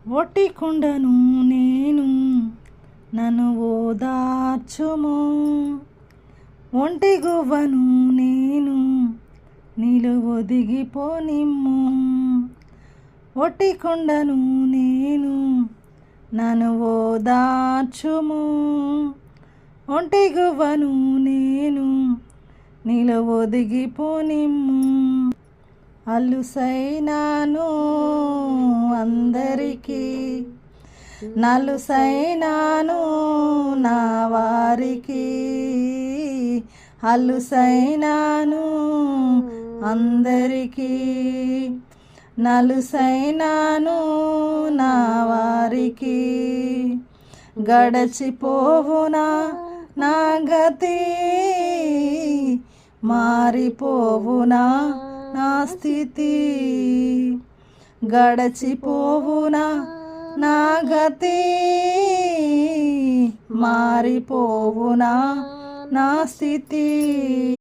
ఒట్టి కుండను నేను నన్ను ఓదార్చుము, ఒంటి గువ్వను నేను నీలో ఒదిగిపోనిమ్ము. ఒట్టి కుండను నేను నన్ను ఓదార్చుము, ఒంటి గువ్వను నేను నీలో ఒదిగిపోనిమ్ము. అలుసైనాను అందరికీ, నలుసైనాను నా వారికి. అలుసైనాను అందరికీ, నలుసైనాను నా వారికి. గడచిపోవునా నా గతి, మారిపోవునా నా స్థితి. గడచిపోవునా నా గతి, మారిపోవునా నా స్థితి.